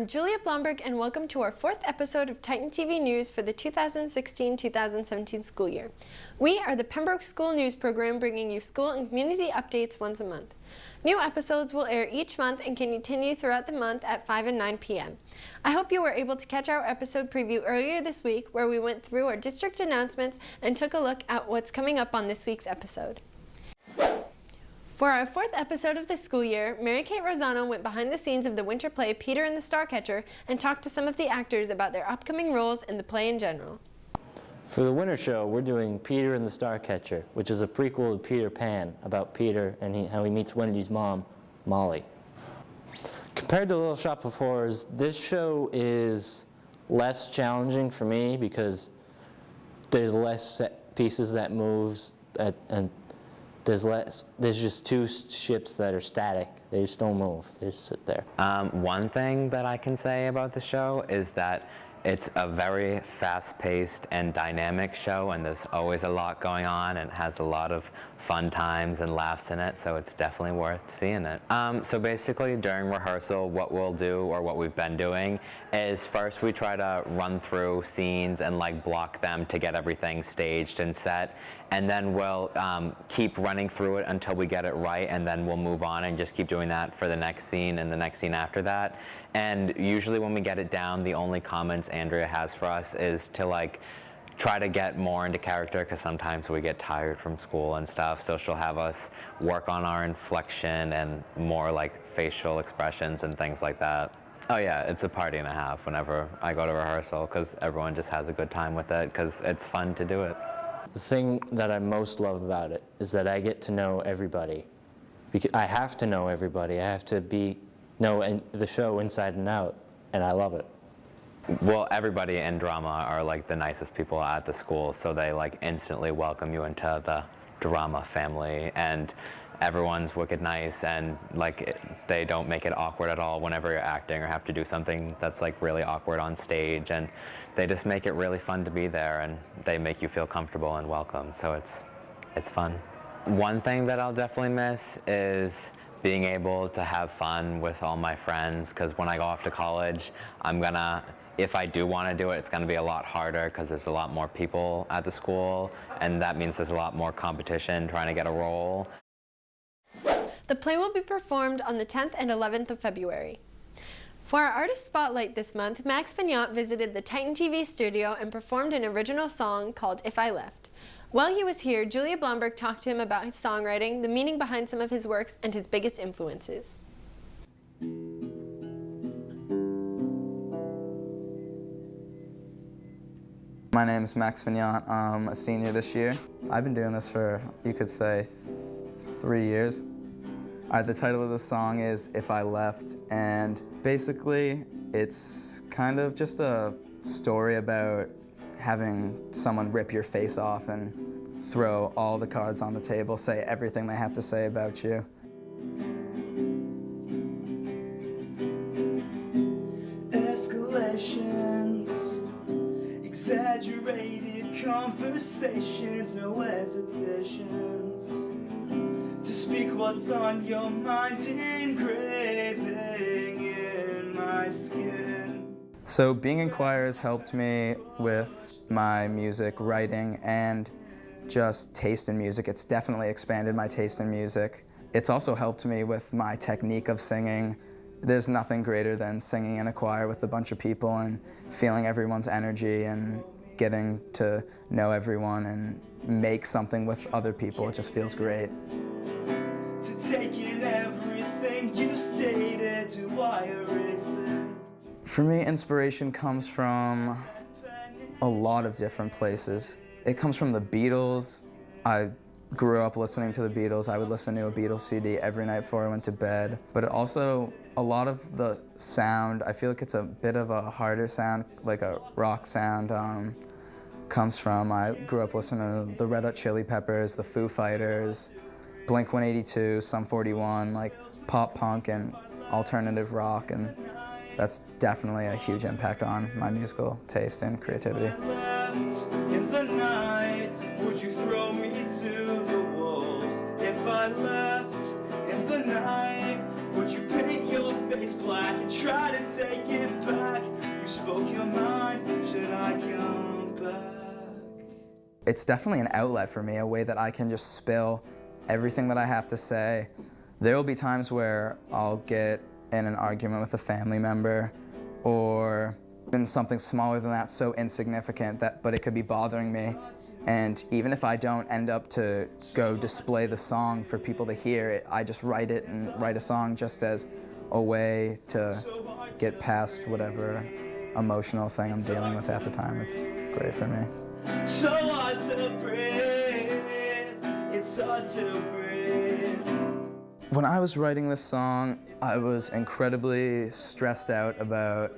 Julia Blomberg, and welcome to our 4th episode of Titan TV News for the 2016-2017 school year. We are the Pembroke School News Program, bringing you school and community updates once a month. New episodes will air each month and can continue throughout the month at 5 and 9 p.m. I hope you were able to catch our episode preview earlier this week, where we went through our district announcements and took a look at what's coming up on this week's episode. For our 4th episode of the school year, Marykate Rosano went behind the scenes of the winter play Peter and the Starcatcher and talked to some of the actors about their upcoming roles in the play in general. For the winter show, we're doing Peter and the Starcatcher, which is a prequel to Peter Pan, about Peter and how he meets Wendy's mom, Molly. Compared to Little Shop of Horrors, this show is less challenging for me because there's less set pieces that moves and there's just two ships that are static. They just don't move. They just sit there. One thing that I can say about the show is that it's a very fast-paced and dynamic show, and there's always a lot going on, and it has a lot of fun times and laughs in it, so it's definitely worth seeing it. So basically during rehearsal, what we'll do, or what we've been doing, is first we try to run through scenes and like block them to get everything staged and set, and then we'll keep running through it until we get it right, and then we'll move on and just keep doing that for the next scene and the next scene after that. And usually when we get it down, the only comments Andrea has for us is to like try to get more into character, because sometimes we get tired from school and stuff, so she'll have us work on our inflection and more like facial expressions and things like that. Oh yeah, it's a party and a half whenever I go to rehearsal, because everyone just has a good time with it, because it's fun to do it. The thing that I most love about it is that I get to know everybody. Because I have to know everybody. I have to know the show inside and out, and I love it. Well, everybody in drama are like the nicest people at the school, so they like instantly welcome you into the drama family, and everyone's wicked nice, and like they don't make it awkward at all whenever you're acting or have to do something that's like really awkward on stage, and they just make it really fun to be there, and they make you feel comfortable and welcome, so it's fun. One thing that I'll definitely miss is being able to have fun with all my friends, because when I go off to college, if I do want to do it, it's going to be a lot harder because there's a lot more people at the school, and that means there's a lot more competition trying to get a role. The play will be performed on the 10th and 11th of February. For our Artist Spotlight this month, Max Fagnant visited the Titan TV studio and performed an original song called If I Left. While he was here, Julia Blomberg talked to him about his songwriting, the meaning behind some of his works, and his biggest influences. My name is Max Fagnant. I'm a senior this year. I've been doing this for, you could say, 3 years. The title of the song is If I Left, and basically it's kind of just a story about having someone rip your face off and throw all the cards on the table, say everything they have to say about you. Escalations, exaggerated conversations, no hesitations to speak what's on your mind, engraving in my skin. So being in choir has helped me with my music writing and just taste in music. It's definitely expanded my taste in music. It's also helped me with my technique of singing. There's nothing greater than singing in a choir with a bunch of people and feeling everyone's energy and getting to know everyone and make something with other people. It just feels great. To take in everything you stated, do I erase it? For me, inspiration comes from a lot of different places. It comes from the Beatles. I grew up listening to the Beatles. I would listen to a Beatles CD every night before I went to bed. But it also, a lot of the sound, I feel like it's a bit of a harder sound, like a rock sound, comes from, I grew up listening to the Red Hot Chili Peppers, the Foo Fighters, Blink-182, Sum 41, like pop punk and alternative rock, and that's definitely a huge impact on my musical taste and creativity. In the night, would you throw me to the wolves? If I left in the night, would you paint your face black and try to take it it back? You spoke your mind, should I come back? It's definitely an outlet for me, a way that I can just spill everything that I have to say. There will be times where I'll get in an argument with a family member, or in something smaller than that, so insignificant that, but it could be bothering me. And even if I don't end up to go display the song for people to hear, I just write it and write a song just as a way to get past whatever emotional thing I'm dealing with at the time. It's great for me. So hard to breathe, it's hard to breathe. When I was writing this song, I was incredibly stressed out about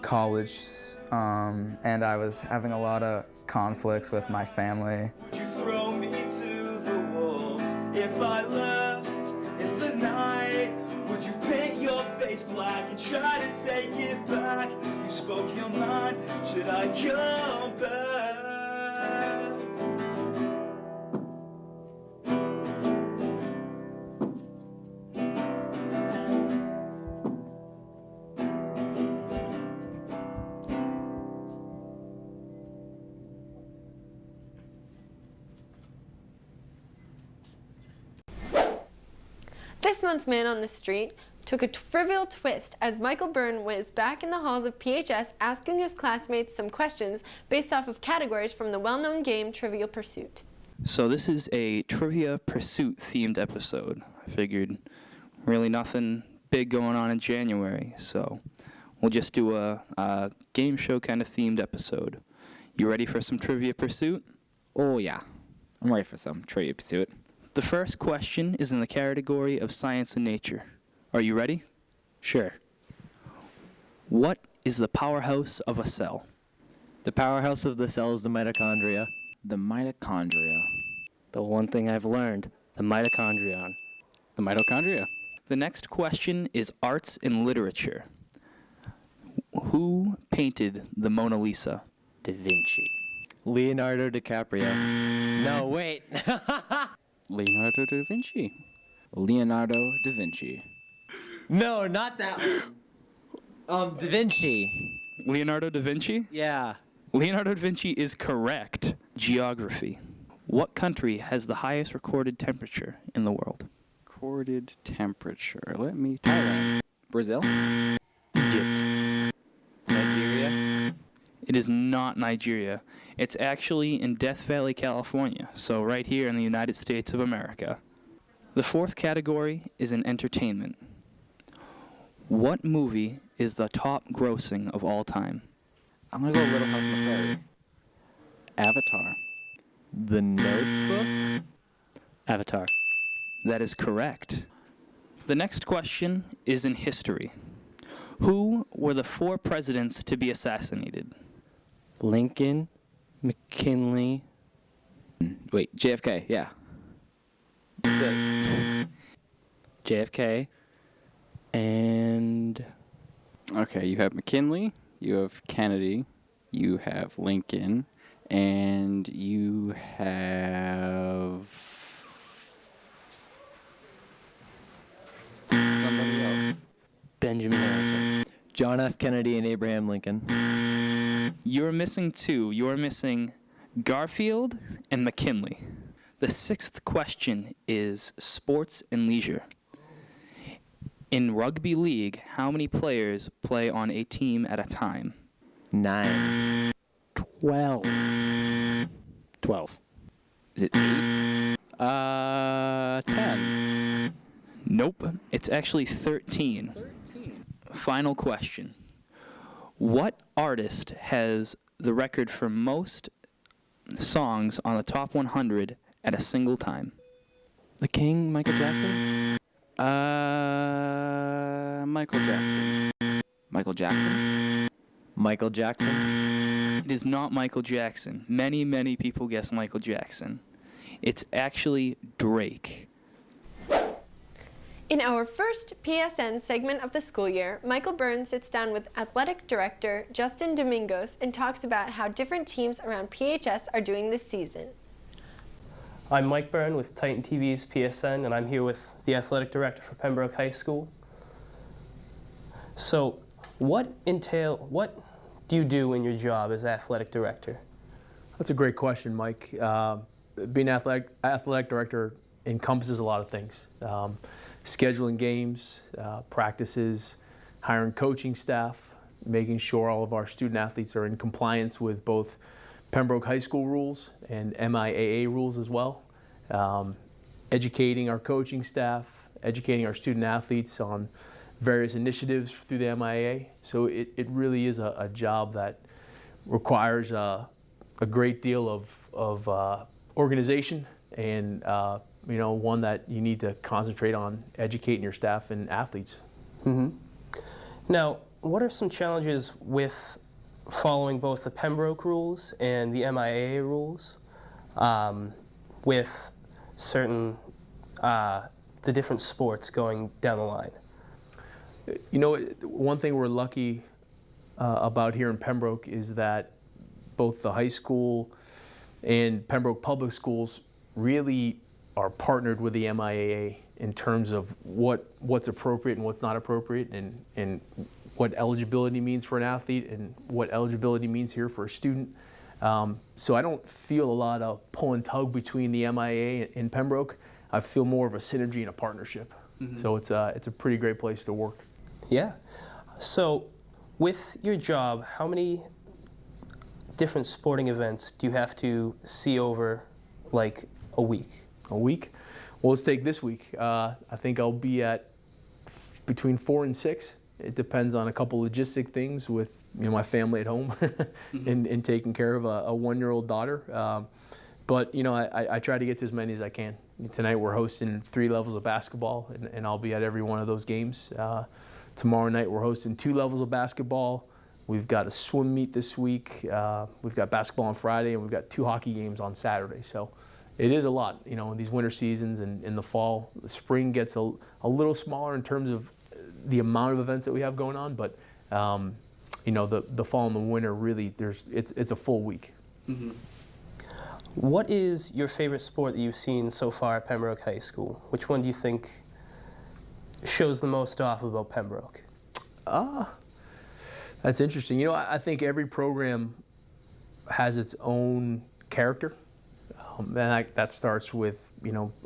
college, and I was having a lot of conflicts with my family. Would you throw me to the wolves if I left in the night? Would you paint your face black and try to take it back? You spoke your mind, should I come back? This month's Man on the Street took a trivial twist as Michael Byrne was back in the halls of PHS asking his classmates some questions based off of categories from the well-known game Trivial Pursuit. So this is a Trivia Pursuit themed episode. I figured really nothing big going on in January, so we'll just do a game show kind of themed episode. You ready for some Trivia Pursuit? Oh yeah, I'm ready for some Trivia Pursuit. The first question is in the category of science and nature. Are you ready? Sure. What is the powerhouse of a cell? The powerhouse of the cell is the mitochondria. The mitochondria. The one thing I've learned, the mitochondrion. The mitochondria. The next question is arts and literature. Who painted the Mona Lisa? Da Vinci. Leonardo DiCaprio. No, wait. Leonardo da Vinci. Leonardo da Vinci. No, not that one. Da Vinci. Leonardo da Vinci? Yeah. Leonardo da Vinci is correct. Geography. What country has the highest recorded temperature in the world? Recorded temperature. Thailand. Brazil. Egypt. Nigeria. It is not Nigeria. It's actually in Death Valley, California, so right here in the United States of America. The fourth category is in entertainment. What movie is the top grossing of all time? I'm gonna go Little House on the Prairie. Avatar. The Notebook. Avatar. That is correct. The next question is in history. Who were the 4 presidents to be assassinated? Lincoln, McKinley. Wait, JFK, yeah. That's it. JFK, and Okay, you have McKinley, you have Kennedy, you have Lincoln, and you have somebody else. Benjamin Harrison. John F. Kennedy and Abraham Lincoln. You're missing 2. You're missing Garfield and McKinley. The 6th question is sports and leisure. In rugby league, how many players play on a team at a time? 9. 12. 12. Is it 8? 10. Nope, it's actually 13. Final question. What artist has the record for most songs on the top 100 at a single time? The King, Michael Jackson? Michael Jackson. Michael Jackson? Michael Jackson. It is not Michael Jackson. Many, many people guess Michael Jackson. It's actually Drake. In our first PSN segment of the school year, Michael Byrne sits down with Athletic Director Justin Domingos and talks about how different teams around PHS are doing this season. I'm Mike Byrne with Titan TV's PSN, and I'm here with the Athletic Director for Pembroke High School. So, what do you do in your job as athletic director? That's a great question, Mike. Being athletic director encompasses a lot of things. Scheduling games, practices, hiring coaching staff, making sure all of our student athletes are in compliance with both Pembroke High School rules and MIAA rules as well. Educating our coaching staff, educating our student athletes on various initiatives through the MIAA. So it really is a job that requires a great deal of organization and one that you need to concentrate on educating your staff and athletes. Mm-hmm. Now, what are some challenges with following both the Pembroke rules and the MIAA rules with certain the different sports going down the line? You know, one thing we're lucky about here in Pembroke is that both the high school and Pembroke Public Schools really are partnered with the MIAA in terms of what's appropriate and what's not appropriate, and what eligibility means for an athlete and what eligibility means here for a student. So I don't feel a lot of pull and tug between the MIAA and Pembroke. I feel more of a synergy and a partnership. Mm-hmm. So it's a pretty great place to work. Yeah. So with your job, how many different sporting events do you have to see over like a week? A week? Well, let's take this week. I think I'll be at between 4 and 6. It depends on a couple logistic things with my family at home and taking care of a 1-year-old daughter. But I try to get to as many as I can. Tonight we're hosting 3 levels of basketball, and I'll be at every one of those games. Tomorrow night we're hosting 2 levels of basketball. We've got a swim meet this week. We've got basketball on Friday, and we've got 2 hockey games on Saturday. So it is a lot, in these winter seasons and in the fall. The spring gets a little smaller in terms of the amount of events that we have going on, but the fall and the winter really it's a full week. Mm-hmm. What is your favorite sport that you've seen so far at Pembroke High School? Which one do you think shows the most off about Pembroke? That's interesting. I think every program has its own character. And that starts with,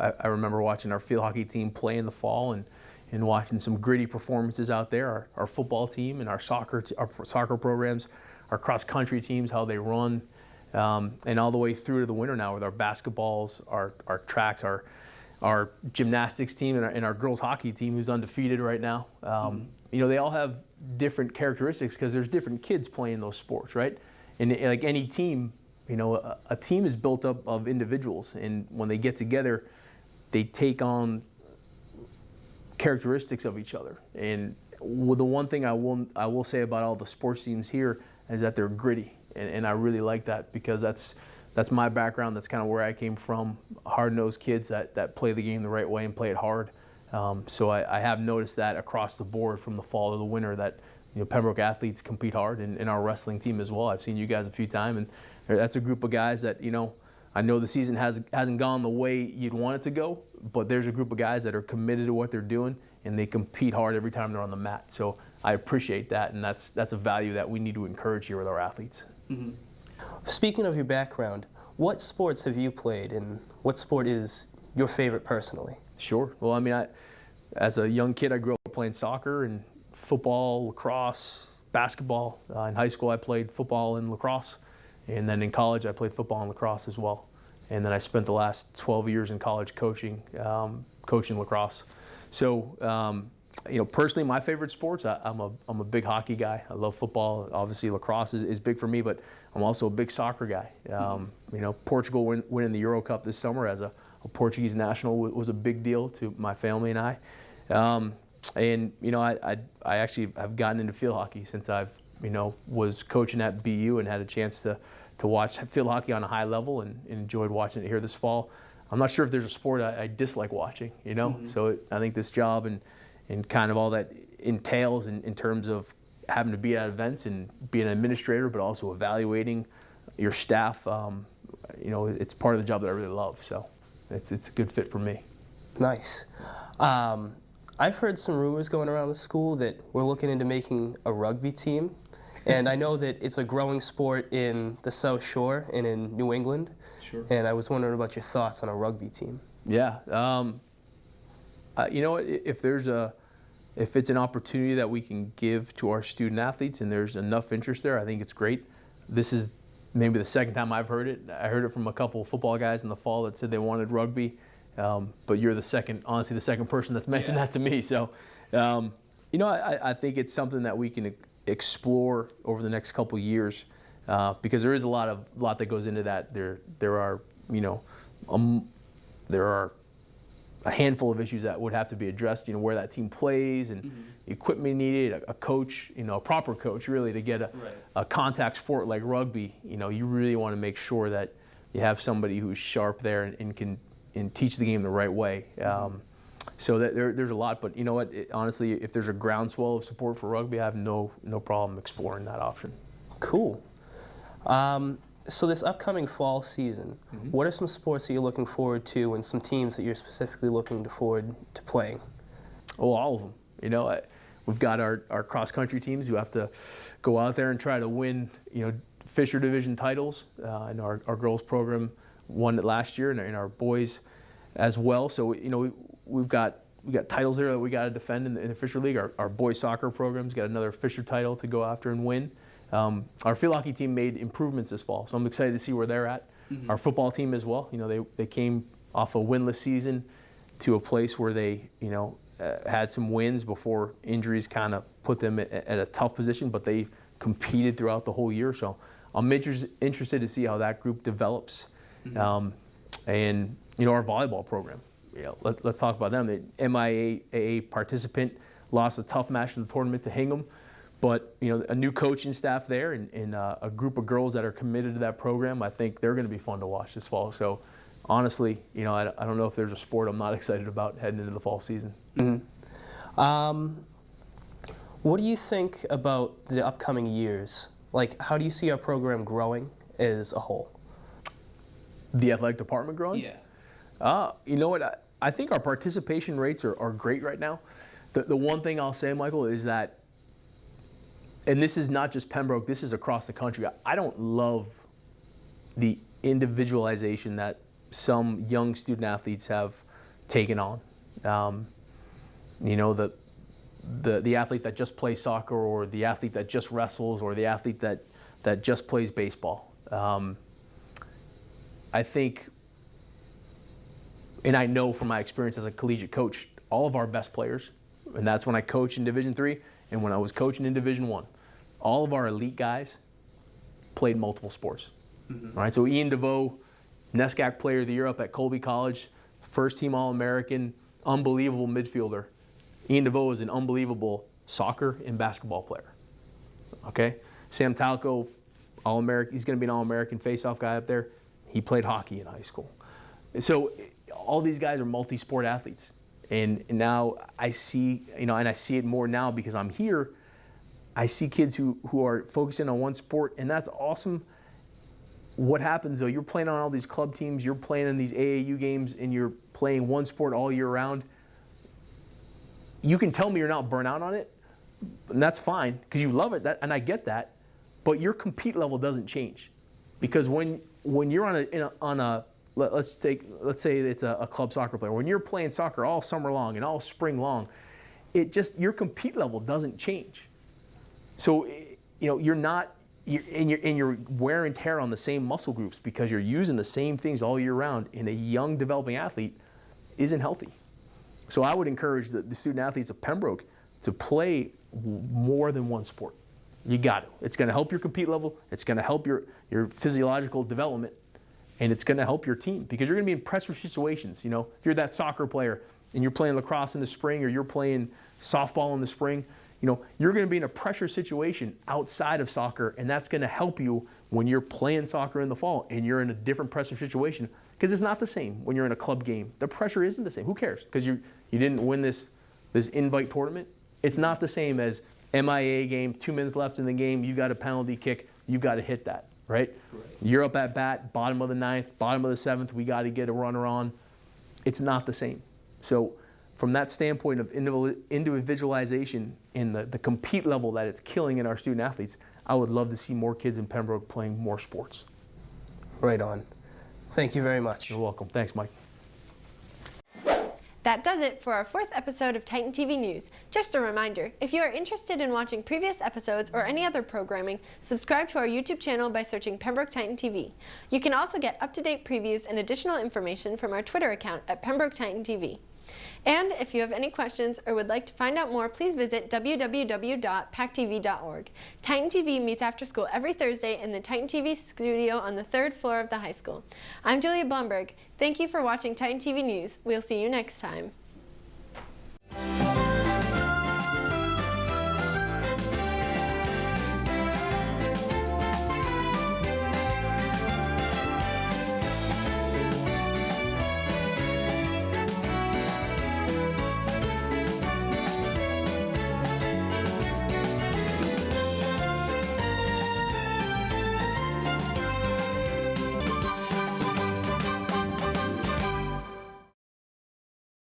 I remember watching our field hockey team play in the fall and watching some gritty performances out there. Our football team and our soccer programs, our cross-country teams, how they run, and all the way through to the winter now with our basketballs, our tracks, our gymnastics team, and our girls hockey team who's undefeated right now. They all have different characteristics because there's different kids playing those sports, right? And like any team, a team is built up of individuals, and when they get together, they take on characteristics of each other. And the one thing I will say about all the sports teams here is that they're gritty, and I really like that because that's my background. That's kind of where I came from. Hard-nosed kids that play the game the right way and play it hard. So I have noticed that across the board from the fall to the winter that Pembroke athletes compete hard, and our wrestling team as well. I've seen you guys a few times, and that's a group of guys that I know the season hasn't gone the way you'd want it to go, but there's a group of guys that are committed to what they're doing, and they compete hard every time they're on the mat. So I appreciate that, and that's a value that we need to encourage here with our athletes. Mm-hmm. Speaking of your background, what sports have you played, and what sport is your favorite personally? Sure. Well, as a young kid, I grew up playing soccer and football, lacrosse, basketball. In high school, I played football and lacrosse. And then in college, I played football and lacrosse as well. And then I spent the last 12 years in college coaching lacrosse. So, personally, my favorite sports, I'm a big hockey guy. I love football. Obviously, lacrosse is big for me, but I'm also a big soccer guy. Portugal winning the Euro Cup this summer as a Portuguese national was a big deal to my family and I. I actually have gotten into field hockey since I've was coaching at BU and had a chance to watch field hockey on a high level and enjoyed watching it here this fall. I'm not sure if there's a sport I dislike watching, Mm-hmm. So I think this job and kind of all that entails in terms of having to be at events and being an administrator, but also evaluating your staff, it's part of the job that I really love. So it's a good fit for me. Nice. I've heard some rumors going around the school that we're looking into making a rugby team. And I know that it's a growing sport in the South Shore and in New England. Sure. And I was wondering about your thoughts on a rugby team. Yeah. You know what? If it's an opportunity that we can give to our student athletes and there's enough interest there, I think it's great. This is maybe the second time I've heard it. I heard it from a couple of football guys in the fall that said they wanted rugby, but you're honestly the second person that's mentioned that to me. So, you know, I think it's something that we can explore over the next couple of years because there is a lot that goes into that. There are, you know, there are a handful of issues that would have to be addressed, you know, where that team plays and the equipment needed, a coach, you know, a proper coach really to get a contact sport like rugby. You know, you really want to make sure that you have somebody who's sharp there and can teach the game the right way. So that there's a lot, but you know what, honestly, if there's a groundswell of support for rugby, I have no problem exploring that option. Cool. So this upcoming fall season, what are some sports that you're looking forward to and some teams that you're specifically looking forward to playing? Oh, all of them. You know, we've got our cross-country teams who have to go out there and try to win, you know, Fisher Division titles. And our girls program won it last year, and our boys as well. So, you know, we've got titles there that we got to defend in the Fisher League. Our boys soccer program's got another Fisher title to go after and win. Our field hockey team made improvements this fall, so I'm excited to see where they're at. Our football team as well. You know, they came off a winless season to a place where they, you know, had some wins before injuries kind of put them at a tough position, but they competed throughout the whole year. So I'm interested to see how that group develops. And, you know, our volleyball program, you know, let's talk about them. The MIAA participant lost a tough match in the tournament to Hingham. But, you know, a new coaching staff there and a group of girls that are committed to that program, I think they're going to be fun to watch this fall. So, honestly, you know, I don't know if there's a sport I'm not excited about heading into the fall season. What do you think about the upcoming years? Like, how do you see our program growing as a whole? The athletic department growing? Yeah. You know what? I think our participation rates are great right now. The one thing I'll say, Michael, is that, and this is not just Pembroke, this is across the country, I don't love the individualization that some young student athletes have taken on. You know, the athlete that just plays soccer, or the athlete that just wrestles, or the athlete that just plays baseball. I think, and I know from my experience as a collegiate coach, all of our best players, and that's when I coached in Division III and when I was coaching in Division I, all of our elite guys played multiple sports. All right, so Ian DeVoe, NESCAC Player of the Year up at Colby College, first team All-American, unbelievable midfielder. Ian DeVoe is an unbelievable soccer and basketball player. Okay, Sam Talco, All-American. He's going to be an All-American face-off guy up there. He played hockey in high school. So all these guys are multi-sport athletes, and now I see, you know, and I see it more now because I'm here. I see kids who are focusing on one sport, and that's awesome. What happens though, you're playing on all these club teams, you're playing in these AAU games, and you're playing one sport all year round. You can tell me you're not burnt out on it, and that's fine, because you love it, and I get that, but your compete level doesn't change. Because when you're let's say it's a club soccer player, when you're playing soccer all summer long and all spring long, your compete level doesn't change. So, you know, you're wear and tear on the same muscle groups because you're using the same things all year round, and a young developing athlete isn't healthy. So I would encourage the student athletes of Pembroke to play more than one sport. You got to. It's going to help your compete level. It's going to help your physiological development, and it's going to help your team because you're going to be in pressure situations. You know, if you're that soccer player and you're playing lacrosse in the spring, or you're playing softball in the spring, you know, you're going to be in a pressure situation outside of soccer, and that's going to help you when you're playing soccer in the fall and you're in a different pressure situation, because it's not the same when you're in a club game. The pressure isn't the same. Who cares? Because you didn't win this invite tournament. It's not the same as MIA game, 2 minutes left in the game, you got a penalty kick, you got to hit that, right? You're up at bat, bottom of the 9th, bottom of the 7th, we got to get a runner on. It's not the same. So from that standpoint of individualization in the compete level that it's killing in our student athletes, I would love to see more kids in Pembroke playing more sports. Right on. Thank you very much. You're welcome. Thanks, Mike. That does it for our 4th episode of Titan TV News. Just a reminder, if you are interested in watching previous episodes or any other programming, subscribe to our YouTube channel by searching Pembroke Titan TV. You can also get up-to-date previews and additional information from our Twitter account at Pembroke Titan TV. And if you have any questions or would like to find out more, please visit www.pactv.org. Titan TV meets after school every Thursday in the Titan TV studio on the 3rd floor of the high school. I'm Julia Blomberg. Thank you for watching Titan TV News. We'll see you next time.